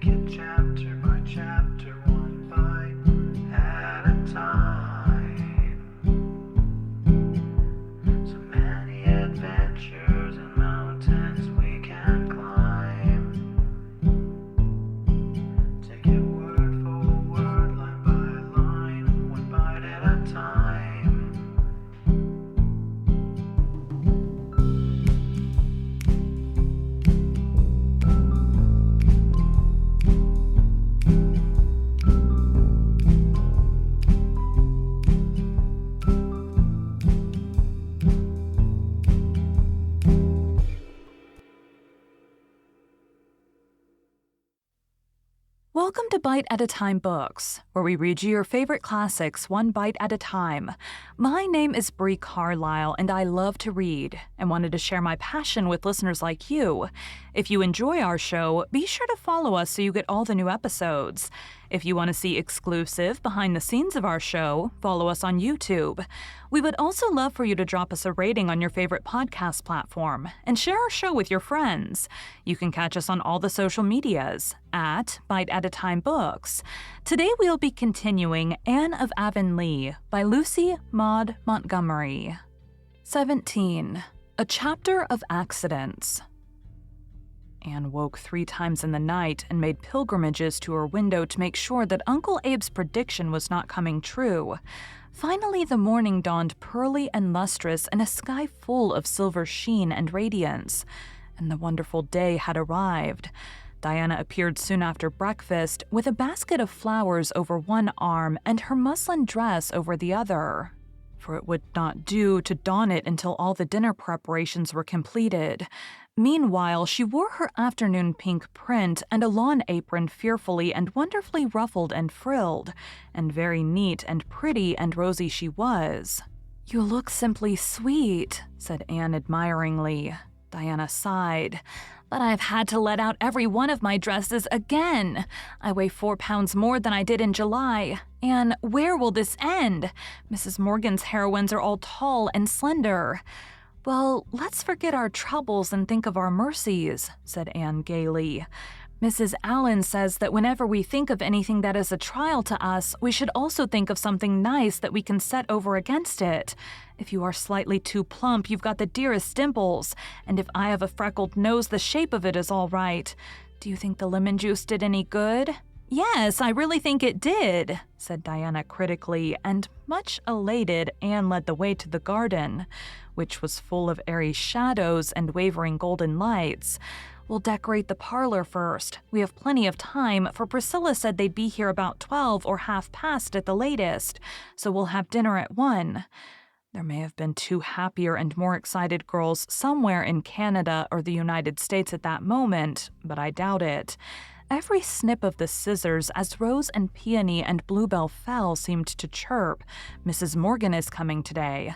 it chapter by chapter, one bite at a time. So many adventures and mountains we can climb. Take it word for word, line by line, one bite at a time. Welcome to Bite at a Time Books, where we read you your favorite classics one bite at a time. My name is Bree Carlile, and I love to read, and wanted to share my passion with listeners like you. If you enjoy our show, be sure to follow us so you get all the new episodes. If you want to see exclusive behind the scenes of our show, follow us on YouTube. We would also love for you to drop us a rating on your favorite podcast platform and share our show with your friends. You can catch us on all the social medias at Bite at a Time Books. Today we'll be continuing Anne of Avonlea by Lucy Maud Montgomery. 17. A Chapter of Accidents. Anne woke 3 times in the night and made pilgrimages to her window to make sure that Uncle Abe's prediction was not coming true. Finally, the morning dawned pearly and lustrous in a sky full of silver sheen and radiance, and the wonderful day had arrived. Diana appeared soon after breakfast with a basket of flowers over one arm and her muslin dress over the other, for it would not do to don it until all the dinner preparations were completed. Meanwhile, she wore her afternoon pink print and a lawn apron fearfully and wonderfully ruffled and frilled, and very neat and pretty and rosy she was. "You look simply sweet," said Anne admiringly. Diana sighed. "But I've had to let out every one of my dresses again. I weigh 4 pounds more than I did in July. And where will this end? Mrs. Morgan's heroines are all tall and slender." "Well, let's forget our troubles and think of our mercies," said Anne gaily. "Mrs. Allen says that whenever we think of anything that is a trial to us, we should also think of something nice that we can set over against it. If you are slightly too plump, you've got the dearest dimples, and if I have a freckled nose, the shape of it is all right. Do you think the lemon juice did any good?" "Yes, I really think it did," said Diana critically, and much elated, Anne led the way to the garden, which was full of airy shadows and wavering golden lights. "We'll decorate the parlor first. We have plenty of time, for Priscilla said they'd be here about 12 or half past at the latest, so we'll have dinner at 1. There may have been 2 happier and more excited girls somewhere in Canada or the United States at that moment, but I doubt it. Every snip of the scissors as Rose and Peony and Bluebell fell seemed to chirp, "Mrs. Morgan is coming today."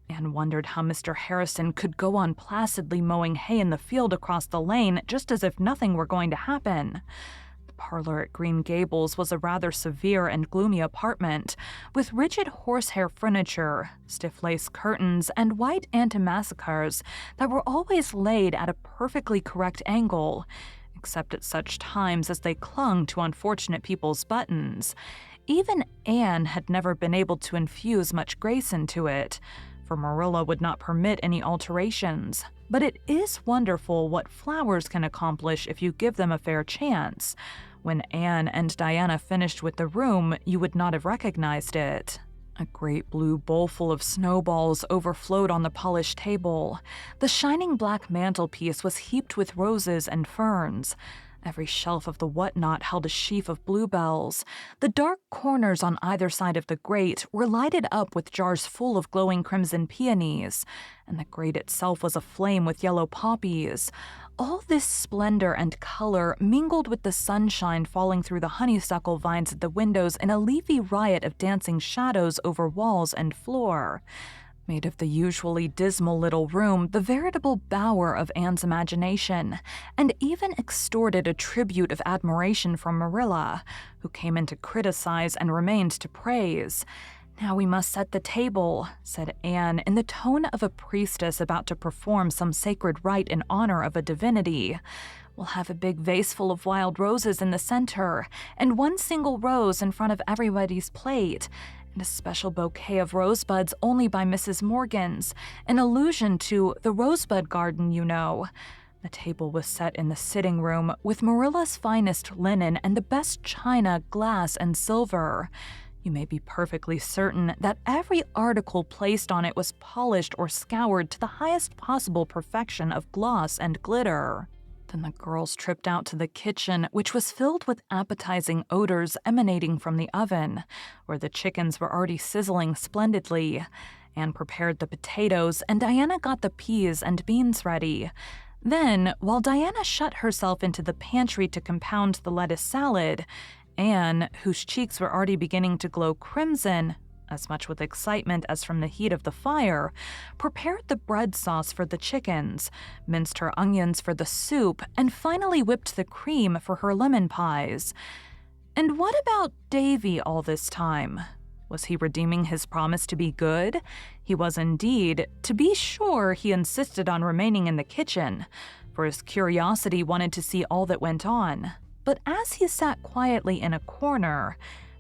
Anne wondered how Mr. Harrison could go on placidly mowing hay in the field across the lane just as if nothing were going to happen. The parlor at Green Gables was a rather severe and gloomy apartment, with rigid horsehair furniture, stiff lace curtains, and white antimacassars that were always laid at a perfectly correct angle, except at such times as they clung to unfortunate people's buttons. Even Anne had never been able to infuse much grace into it, for Marilla would not permit any alterations. But it is wonderful what flowers can accomplish if you give them a fair chance. When Anne and Diana finished with the room, you would not have recognized it. A great blue bowl full of snowballs overflowed on the polished table. The shining black mantelpiece was heaped with roses and ferns. Every shelf of the whatnot held a sheaf of bluebells. The dark corners on either side of the grate were lighted up with jars full of glowing crimson peonies, and the grate itself was aflame with yellow poppies. All this splendor and color mingled with the sunshine falling through the honeysuckle vines at the windows in a leafy riot of dancing shadows over walls and floor, made of the usually dismal little room the veritable bower of Anne's imagination, and even extorted a tribute of admiration from Marilla, who came in to criticize and remained to praise. "Now we must set the table," said Anne in the tone of a priestess about to perform some sacred rite in honor of a divinity. We'll have a big vase full of wild roses in the center, and one single rose in front of everybody's plate, and a special bouquet of rosebuds only by Mrs. Morgan's, an allusion to the rosebud garden, you know. The table was set in the sitting room with Marilla's finest linen and the best china, glass, and silver. You may be perfectly certain that every article placed on it was polished or scoured to the highest possible perfection of gloss and glitter. Then the girls tripped out to the kitchen, which was filled with appetizing odors emanating from the oven, where the chickens were already sizzling splendidly. Anne prepared the potatoes, and Diana got the peas and beans ready. Then, while Diana shut herself into the pantry to compound the lettuce salad, Anne, whose cheeks were already beginning to glow crimson, as much with excitement as from the heat of the fire, prepared the bread sauce for the chickens, minced her onions for the soup, and finally whipped the cream for her lemon pies. And what about Davy all this time? Was he redeeming his promise to be good? He was indeed. To be sure, he insisted on remaining in the kitchen, for his curiosity wanted to see all that went on. But as he sat quietly in a corner,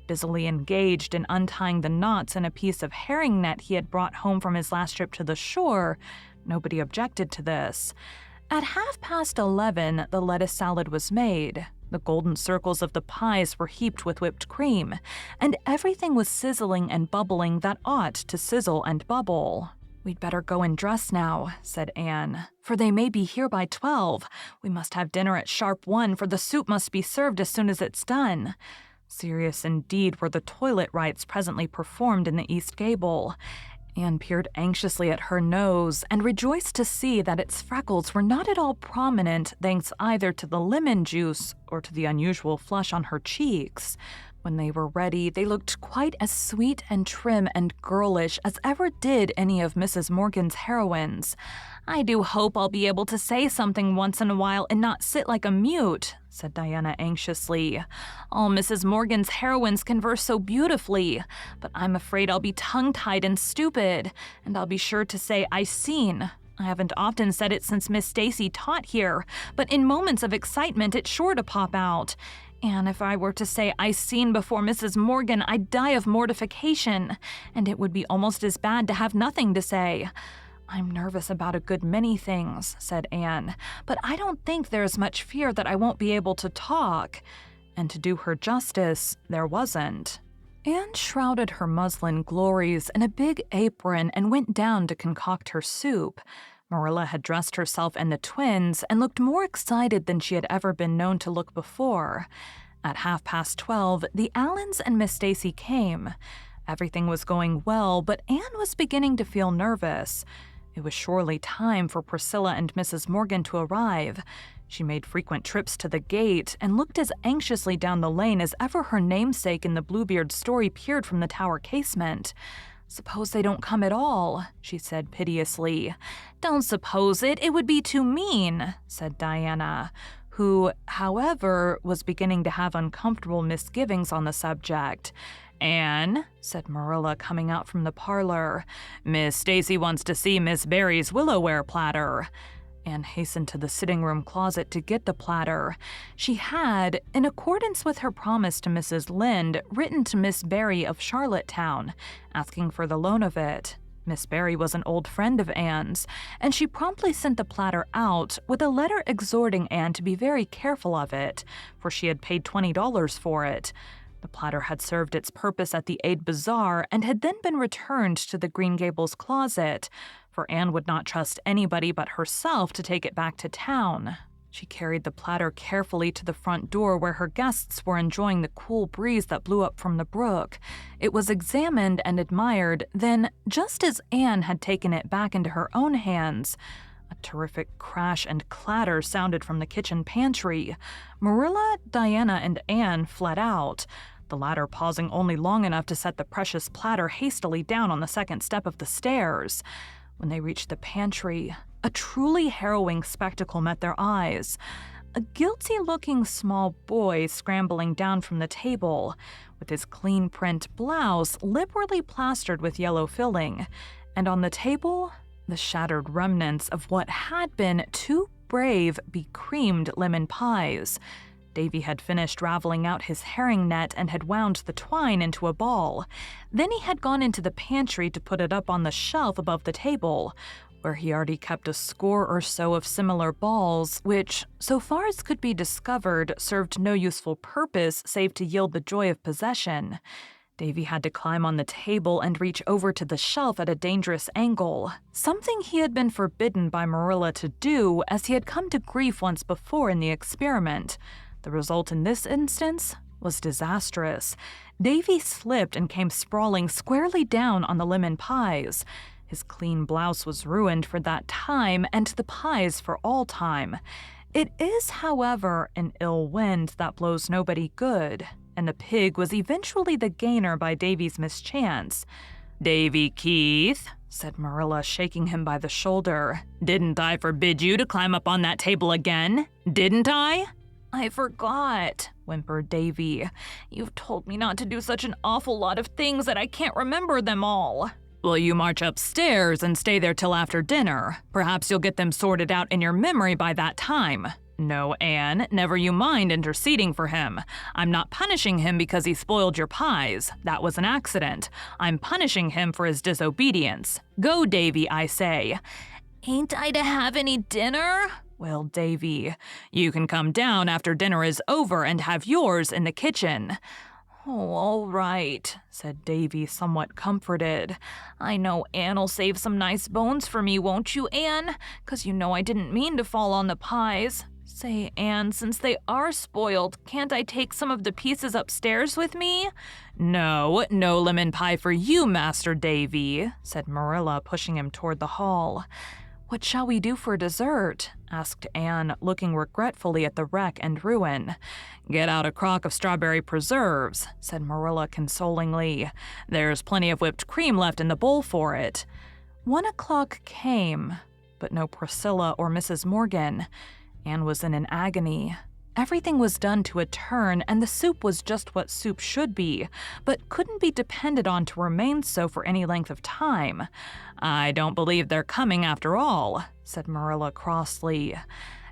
busily engaged in untying the knots in a piece of herring net he had brought home from his last trip to the shore, nobody objected to this. At 11:30, the lettuce salad was made. The golden circles of the pies were heaped with whipped cream, and everything was sizzling and bubbling that ought to sizzle and bubble. "We'd better go and dress now," said Anne, "for they may be here by 12. We must have dinner at sharp 1, for the soup must be served as soon as it's done." Serious indeed were the toilet rites presently performed in the east gable. Anne peered anxiously at her nose and rejoiced to see that its freckles were not at all prominent, thanks either to the lemon juice or to the unusual flush on her cheeks. When they were ready, they looked quite as sweet and trim and girlish as ever did any of Mrs. Morgan's heroines. "I do hope I'll be able to say something once in a while and not sit like a mute," said Diana anxiously. "All Mrs. Morgan's heroines converse so beautifully, but I'm afraid I'll be tongue-tied and stupid, and I'll be sure to say 'I seen.' I haven't often said it since Miss Stacy taught here, but in moments of excitement it's sure to pop out. And if I were to say 'I seen' before Mrs. Morgan, I'd die of mortification, and it would be almost as bad to have nothing to say. I'm nervous about a good many things," said Anne, "but I don't think there's much fear that I won't be able to talk." And to do her justice, there wasn't. Anne shrouded her muslin glories in a big apron and went down to concoct her soup. Marilla had dressed herself and the twins and looked more excited than she had ever been known to look before. At 12:30, the Allens and Miss Stacy came. Everything was going well, but Anne was beginning to feel nervous. It was surely time for Priscilla and Mrs. Morgan to arrive. She made frequent trips to the gate and looked as anxiously down the lane as ever her namesake in the Bluebeard story peered from the tower casement. "Suppose they don't come at all," she said piteously. "Don't suppose it. It would be too mean," said Diana, who, however, was beginning to have uncomfortable misgivings on the subject. "Anne," said Marilla, coming out from the parlor, "Miss Stacy wants to see Miss Barry's willowware platter." Anne hastened to the sitting-room closet to get the platter. She had, in accordance with her promise to Mrs. Lynde, written to Miss Barry of Charlottetown, asking for the loan of it. Miss Barry was an old friend of Anne's, and she promptly sent the platter out with a letter exhorting Anne to be very careful of it, for she had paid $20 for it. The platter had served its purpose at the Aid Bazaar and had then been returned to the Green Gables closet, for Anne would not trust anybody but herself to take it back to town. She carried the platter carefully to the front door where her guests were enjoying the cool breeze that blew up from the brook. It was examined and admired, then, just as Anne had taken it back into her own hands, a terrific crash and clatter sounded from the kitchen pantry. Marilla, Diana, and Anne fled out, the latter pausing only long enough to set the precious platter hastily down on the second step of the stairs. When they reached the pantry, a truly harrowing spectacle met their eyes. A guilty-looking small boy scrambling down from the table, with his clean print blouse liberally plastered with yellow filling, and on the table, the shattered remnants of what had been two brave, be-creamed lemon pies. Davy had finished raveling out his herring net and had wound the twine into a ball. Then he had gone into the pantry to put it up on the shelf above the table, where he already kept a score or so of similar balls, which, so far as could be discovered, served no useful purpose save to yield the joy of possession. Davy had to climb on the table and reach over to the shelf at a dangerous angle, something he had been forbidden by Marilla to do, as he had come to grief once before in the experiment. The result in this instance was disastrous. Davy slipped and came sprawling squarely down on the lemon pies. His clean blouse was ruined for that time, and the pies for all time. It is, however, an ill wind that blows nobody good, and the pig was eventually the gainer by Davy's mischance. "Davy Keith," said Marilla, shaking him by the shoulder, "didn't I forbid you to climb up on that table again? Didn't I?" "I forgot," whimpered Davy. "You've told me not to do such an awful lot of things that I can't remember them all." "Will you march upstairs and stay there till after dinner? Perhaps you'll get them sorted out in your memory by that time." "No, Anne, never you mind interceding for him. I'm not punishing him because he spoiled your pies. That was an accident. I'm punishing him for his disobedience. Go, Davy, I say." "Ain't I to have any dinner?" wailed Davy. "You can come down after dinner is over and have yours in the kitchen." "Oh, all right," said Davy, somewhat comforted. "I know Anne'll save some nice bones for me, won't you, Anne? 'Cause you know I didn't mean to fall on the pies. Say, Anne, since they are spoiled, can't I take some of the pieces upstairs with me?" "No, no lemon pie for you, Master Davy," said Marilla, pushing him toward the hall. "What shall we do for dessert?" asked Anne, looking regretfully at the wreck and ruin. "Get out a crock of strawberry preserves," said Marilla consolingly. "There's plenty of whipped cream left in the bowl for it." 1 o'clock came, but no Priscilla or Mrs. Morgan. Anne was in an agony. Everything was done to a turn, and the soup was just what soup should be, but couldn't be depended on to remain so for any length of time. "I don't believe they're coming after all," said Marilla crossly.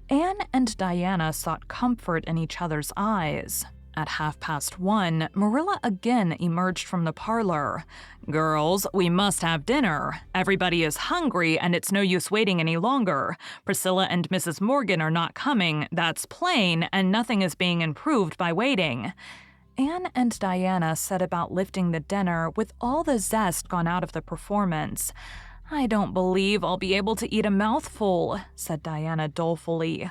Anne and Diana sought comfort in each other's eyes. At 1:30, Marilla again emerged from the parlor. "Girls, we must have dinner. Everybody is hungry, and it's no use waiting any longer. Priscilla and Mrs. Morgan are not coming, that's plain, and nothing is being improved by waiting." Anne and Diana set about lifting the dinner with all the zest gone out of the performance. "I don't believe I'll be able to eat a mouthful," said Diana dolefully.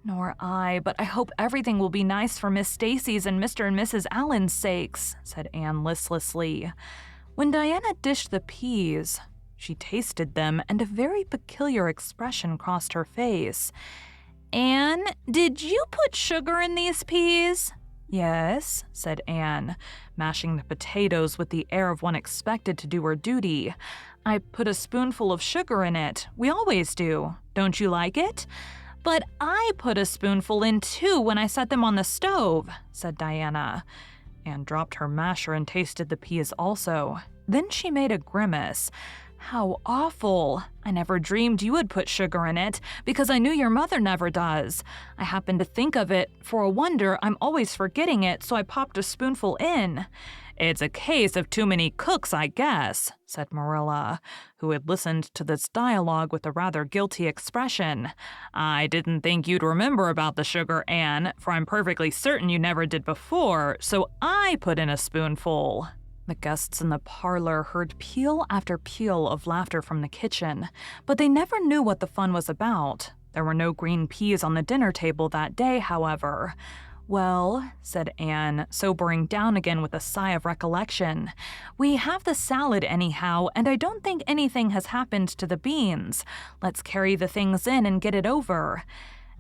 "Nor I, but I hope everything will be nice for Miss Stacy's and Mr. and Mrs. Allen's sakes," said Anne listlessly. When Diana dished the peas, she tasted them, and a very peculiar expression crossed her face. "Anne, did you put sugar in these peas?" "Yes," said Anne, mashing the potatoes with the air of one expected to do her duty. "I put a spoonful of sugar in it. We always do. Don't you like it?" "But I put a spoonful in too when I set them on the stove," said Diana. Anne dropped her masher and tasted the peas also. Then she made a grimace. "How awful! I never dreamed you would put sugar in it, because I knew your mother never does. I happened to think of it. For a wonder, I'm always forgetting it, so I popped a spoonful in." "It's a case of too many cooks, I guess," said Marilla, who had listened to this dialogue with a rather guilty expression. "I didn't think you'd remember about the sugar, Anne, for I'm perfectly certain you never did before, so I put in a spoonful." The guests in the parlor heard peal after peal of laughter from the kitchen, but they never knew what the fun was about. There were no green peas on the dinner table that day, however. "Well," said Anne, sobering down again with a sigh of recollection, "we have the salad anyhow, and I don't think anything has happened to the beans. Let's carry the things in and get it over."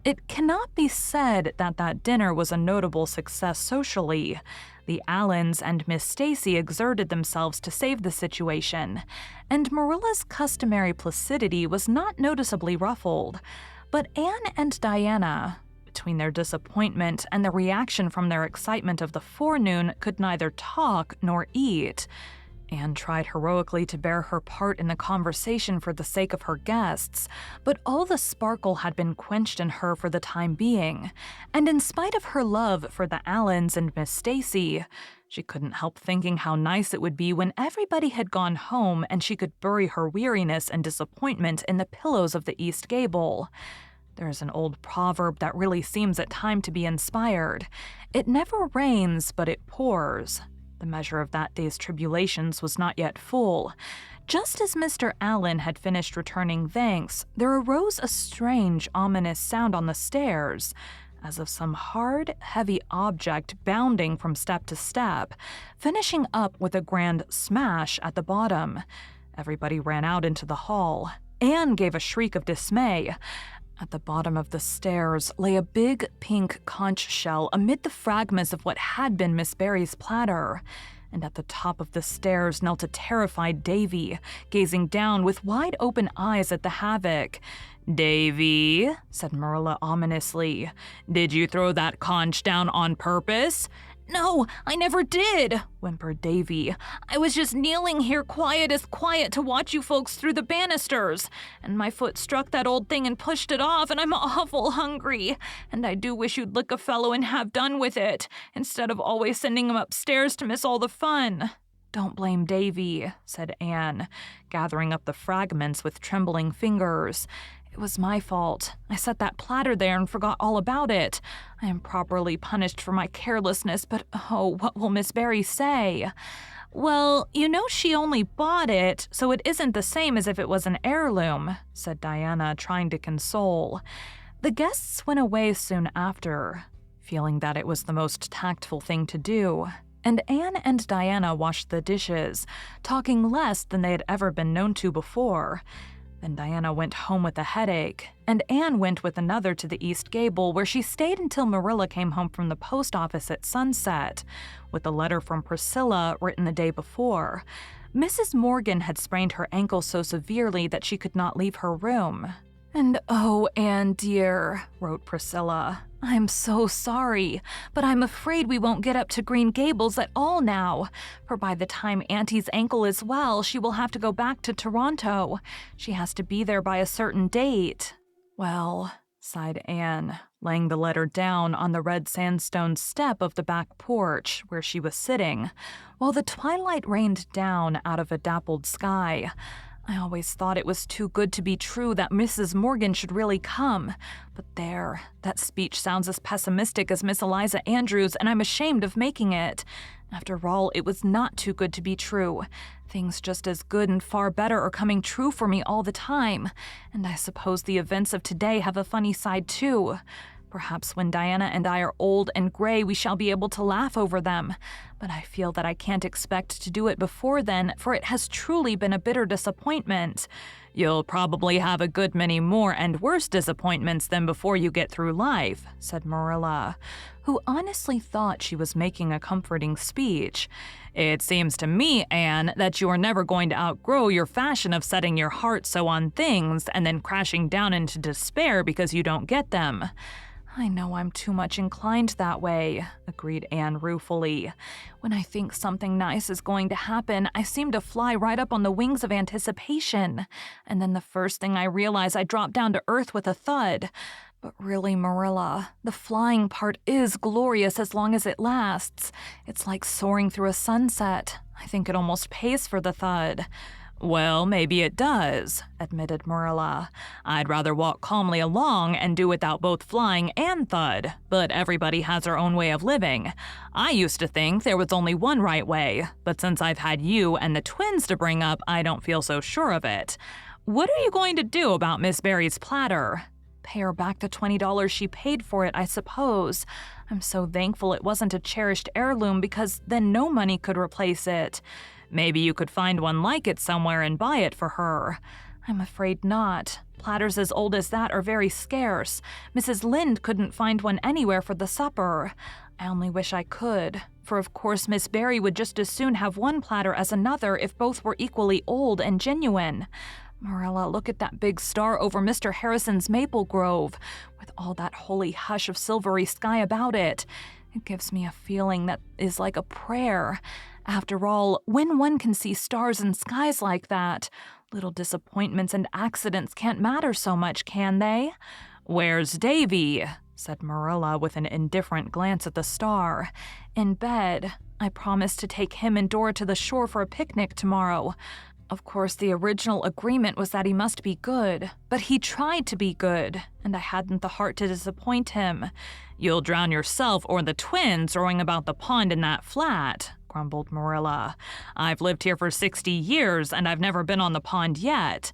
It cannot be said that that dinner was a notable success socially. The Allens and Miss Stacy exerted themselves to save the situation, and Marilla's customary placidity was not noticeably ruffled. But Anne and Diana, between their disappointment and the reaction from their excitement of the forenoon, could neither talk nor eat. Anne tried heroically to bear her part in the conversation for the sake of her guests, but all the sparkle had been quenched in her for the time being, and in spite of her love for the Allens and Miss Stacy, she couldn't help thinking how nice it would be when everybody had gone home and she could bury her weariness and disappointment in the pillows of the east gable. There's an old proverb that really seems at time to be inspired. It never rains, but it pours. The measure of that day's tribulations was not yet full. Just as Mr. Allen had finished returning thanks, there arose a strange, ominous sound on the stairs, as of some hard, heavy object bounding from step to step, finishing up with a grand smash at the bottom. Everybody ran out into the hall. Anne gave a shriek of dismay. At the bottom of the stairs lay a big pink conch shell amid the fragments of what had been Miss Barry's platter. And at the top of the stairs knelt a terrified Davy, gazing down with wide-open eyes at the havoc. "Davy," said Marilla ominously, "did you throw that conch down on purpose?" "No, I never did," whimpered Davy. "I was just kneeling here quiet as quiet to watch you folks through the banisters, and my foot struck that old thing and pushed it off, and I'm awful hungry, and I do wish you'd lick a fellow and have done with it, instead of always sending him upstairs to miss all the fun." "Don't blame Davy," said Anne, gathering up the fragments with trembling fingers. "It was my fault. I set that platter there and forgot all about it. I am properly punished for my carelessness, but oh, what will Miss Barry say?" "Well, you know she only bought it, so it isn't the same as if it was an heirloom," said Diana, trying to console. The guests went away soon after, feeling that it was the most tactful thing to do, and Anne and Diana washed the dishes, talking less than they had ever been known to before. Then Diana went home with a headache, and Anne went with another to the east gable, where she stayed until Marilla came home from the post office at sunset, with a letter from Priscilla written the day before. Mrs. Morgan had sprained her ankle so severely that she could not leave her room. "And oh, Anne dear," wrote Priscilla, "I'm so sorry, but I'm afraid we won't get up to Green Gables at all now, for by the time Auntie's ankle is well, she will have to go back to Toronto. She has to be there by a certain date." "Well," sighed Anne, laying the letter down on the red sandstone step of the back porch where she was sitting, while the twilight rained down out of a dappled sky. "I always thought it was too good to be true that Mrs. Morgan should really come. But there, that speech sounds as pessimistic as Miss Eliza Andrews, and I'm ashamed of making it. After all, it was not too good to be true. Things just as good and far better are coming true for me all the time. And I suppose the events of today have a funny side too. Perhaps when Diana and I are old and gray, we shall be able to laugh over them. But I feel that I can't expect to do it before then, for it has truly been a bitter disappointment." "You'll probably have a good many more and worse disappointments than before you get through life," said Marilla, who honestly thought she was making a comforting speech. "It seems to me, Anne, that you are never going to outgrow your fashion of setting your heart so on things and then crashing down into despair because you don't get them." "I know I'm too much inclined that way," agreed Anne ruefully. "When I think something nice is going to happen, I seem to fly right up on the wings of anticipation, and then the first thing I realize I drop down to earth with a thud. But really, Marilla, the flying part is glorious as long as it lasts. It's like soaring through a sunset. I think it almost pays for the thud." "Well, maybe it does," admitted Marilla. "I'd rather walk calmly along and do without both flying and thud, but everybody has their own way of living. I used to think there was only one right way, but since I've had you and the twins to bring up, I don't feel so sure of it. What are you going to do about Miss Barry's platter?" "Pay her back the $20 she paid for it, I suppose. I'm so thankful it wasn't a cherished heirloom, because then no money could replace it. Maybe you could find one like it somewhere and buy it for her." "I'm afraid not. Platters as old as that are very scarce. Mrs. Lynde couldn't find one anywhere for the supper. I only wish I could, for of course Miss Barry would just as soon have one platter as another if both were equally old and genuine. Marilla, look at that big star over Mr. Harrison's maple grove, with all that holy hush of silvery sky about it. It gives me a feeling that is like a prayer. After all, when one can see stars and skies like that, little disappointments and accidents can't matter so much, can they? Where's Davy? Said Marilla with an indifferent glance at the star. In bed. I promised to take him and Dora to the shore for a picnic tomorrow. Of course, the original agreement was that he must be good, but he tried to be good, and I hadn't the heart to disappoint him. You'll drown yourself or the twins rowing about the pond in that flat, grumbled Marilla. I've lived here for 60 years, and I've never been on the pond yet.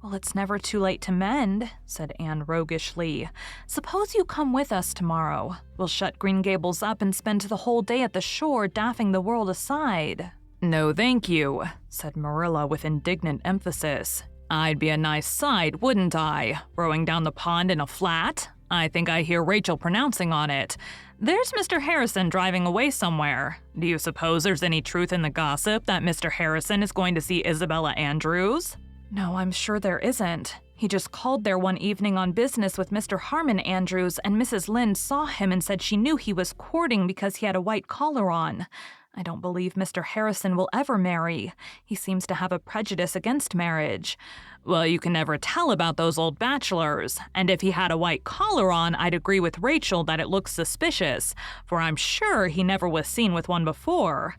Well, it's never too late to mend, said Anne roguishly. Suppose you come with us tomorrow. We'll shut Green Gables up and spend the whole day at the shore daffing the world aside. No, thank you, said Marilla with indignant emphasis. I'd be a nice sight, wouldn't I, rowing down the pond in a flat? I think I hear Rachel pronouncing on it. There's Mr. Harrison driving away somewhere. Do you suppose there's any truth in the gossip that Mr. Harrison is going to see Isabella Andrews? No, I'm sure there isn't. He just called there one evening on business with Mr. Harmon Andrews, and Mrs. Lynde saw him and said she knew he was courting because he had a white collar on. I don't believe Mr. Harrison will ever marry. He seems to have a prejudice against marriage. Well, you can never tell about those old bachelors, and if he had a white collar on, I'd agree with Rachel that it looks suspicious, for I'm sure he never was seen with one before.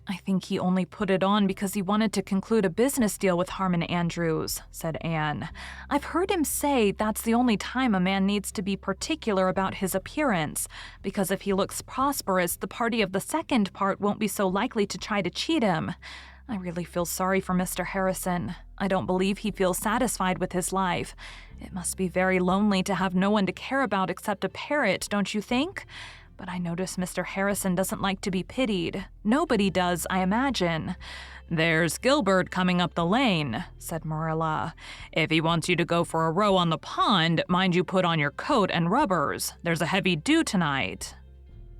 I think he only put it on because he wanted to conclude a business deal with Harmon Andrews, said Anne. I've heard him say that's the only time a man needs to be particular about his appearance, because if he looks prosperous, the party of the second part won't be so likely to try to cheat him. I really feel sorry for Mr. Harrison. I don't believe he feels satisfied with his life. It must be very lonely to have no one to care about except a parrot, don't you think? But I notice Mr. Harrison doesn't like to be pitied. Nobody does, I imagine. There's Gilbert coming up the lane, said Marilla. If he wants you to go for a row on the pond, mind you put on your coat and rubbers. There's a heavy dew tonight.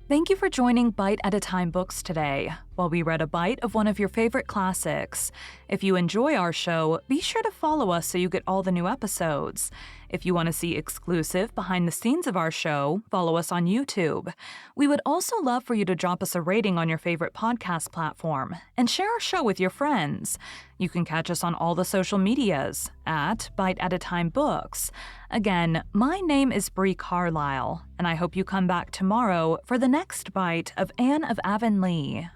Thank you for joining Bite at a Time Books today, while we read a bite of one of your favorite classics. If you enjoy our show, be sure to follow us so you get all the new episodes. If you want to see exclusive behind the scenes of our show, follow us on YouTube. We would also love for you to drop us a rating on your favorite podcast platform and share our show with your friends. You can catch us on all the social medias at Bite at a Time Books. Again, my name is Bree Carlile, and I hope you come back tomorrow for the next bite of Anne of Avonlea.